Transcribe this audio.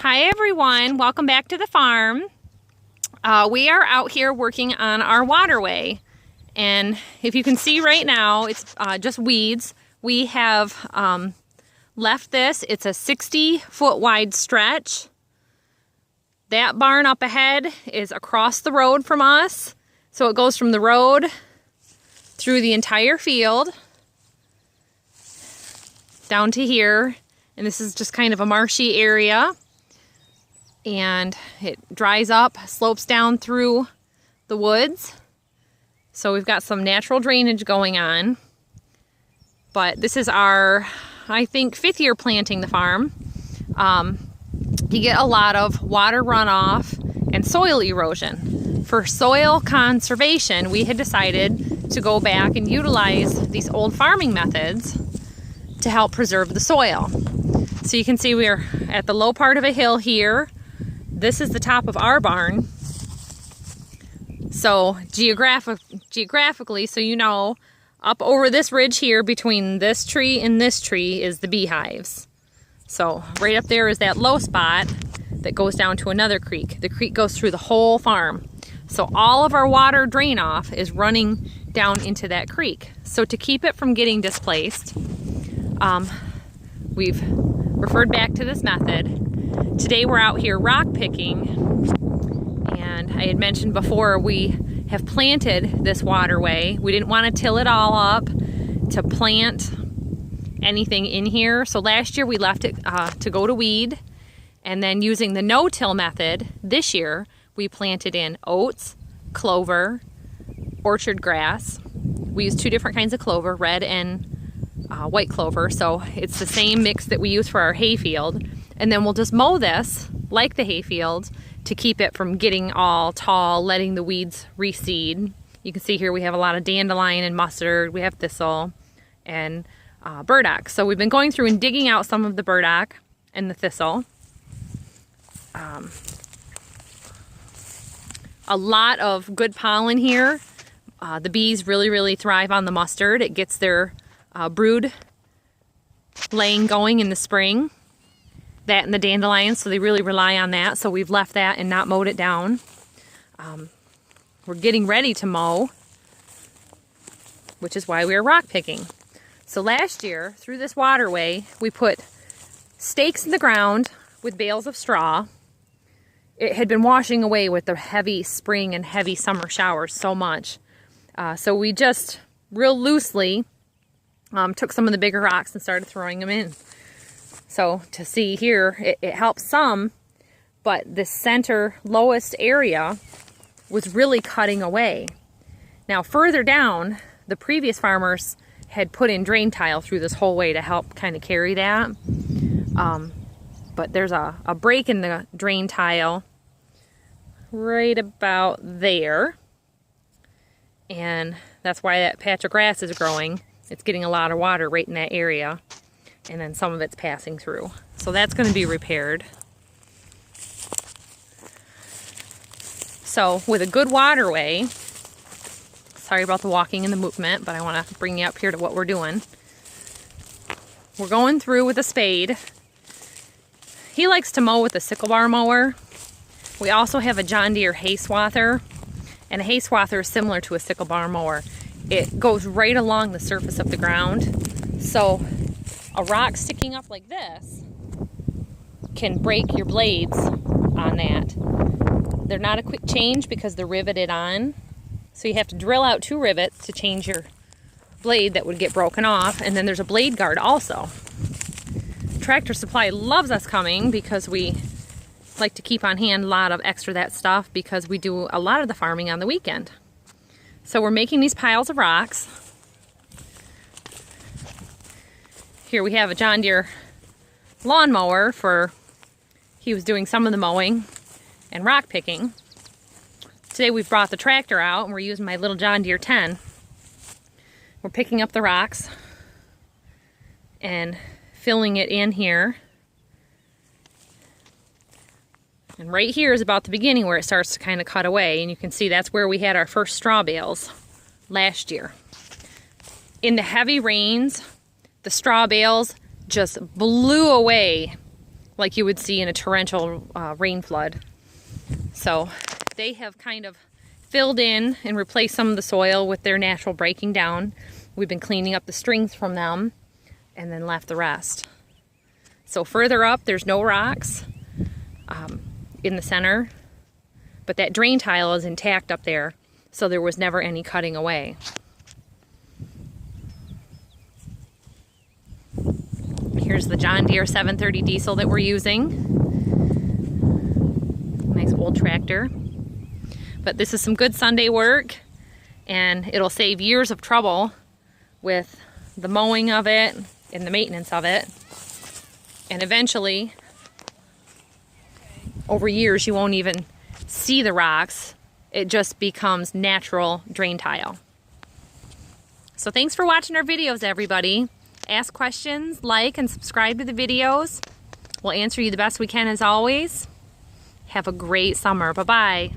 Hi everyone, welcome back to the farm. We are out here working on our waterway, and if you can see right now, it's just weeds. We have left this. It's a 60-foot wide stretch. That barn up ahead is across the road from us, so it goes from the road through the entire field down to here, and this is just kind of a marshy area. And it dries up, slopes down through the woods. So we've got some natural drainage going on. But this is our, I think, 5th year planting the farm. You get a lot of water runoff and soil erosion. For soil conservation, we had decided to go back and utilize these old farming methods to help preserve the soil. So you can see we are at the low part of a hill here. This is the top of our barn. So geographically, so you know, up over this ridge here between this tree and this tree is the beehives. So right up there is that low spot that goes down to another creek. The creek goes through the whole farm. So all of our water drain off is running down into that creek. So to keep it from getting displaced, we've referred back to this method. Today we're out here rock picking, and I had mentioned before we have planted this waterway. We didn't want to till it all up to plant anything in here. So last year we left it to go to weed, and then using the no-till method this year we planted in oats, clover, orchard grass. We used 2 different kinds of clover, red and white clover, so it's the same mix that we use for our hayfield. And then we'll just mow this like the hayfield to keep it from getting all tall, letting the weeds reseed. You can see here we have a lot of dandelion and mustard. We have thistle and burdock. So we've been going through and digging out some of the burdock and the thistle. A lot of good pollen here. The bees really thrive on the mustard. It gets their brood laying going in the spring. That and the dandelions, so they really rely on that. So we've left that and not mowed it down. We're getting ready to mow, which is why we are rock picking. So last year, through this waterway, we put stakes in the ground with bales of straw. It had been washing away with the heavy spring and heavy summer showers so much. So we just real loosely took some of the bigger rocks and started throwing them in. So to see here, it helps some, but the center lowest area was really cutting away. Now further down, the previous farmers had put in drain tile through this whole way to help kind of carry that. But there's a break in the drain tile right about there. And that's why that patch of grass is growing. It's getting a lot of water right in that area. And then some of it's passing through. So that's going to be repaired. So with a good waterway, sorry about the walking and the movement, but I want to bring you up here to what we're doing. We're going through with a spade. He likes to mow with a sickle bar mower. We also have a John Deere hay swather, and a hay swather is similar to a sickle bar mower. It goes right along the surface of the ground. So a rock sticking up like this can break your blades on that. They're not a quick change because they're riveted on. So you have to drill out 2 rivets to change your blade that would get broken off. And then there's a blade guard also. Tractor Supply loves us coming because we like to keep on hand a lot of extra that stuff because we do a lot of the farming on the weekend. So we're making these piles of rocks. Here we have a John Deere lawnmower he was doing some of the mowing and rock picking. Today we've brought the tractor out and we're using my little John Deere 10. We're picking up the rocks and filling it in here. And right here is about the beginning where it starts to kind of cut away, and you can see that's where we had our first straw bales last year. In the heavy rains, the straw bales just blew away like you would see in a torrential rain flood. So they have kind of filled in and replaced some of the soil with their natural breaking down. We've been cleaning up the strings from them and then left the rest. So further up, there's no rocks in the center, but that drain tile is intact up there, so there was never any cutting away. Here's the John Deere 730 diesel that we're using. Nice old tractor. But this is some good Sunday work, and it'll save years of trouble with the mowing of it and the maintenance of it. And eventually, over years, you won't even see the rocks. It just becomes natural drain tile. So thanks for watching our videos, everybody. Ask questions, like, and subscribe to the videos. We'll answer you the best we can as always. Have a great summer. Bye-bye.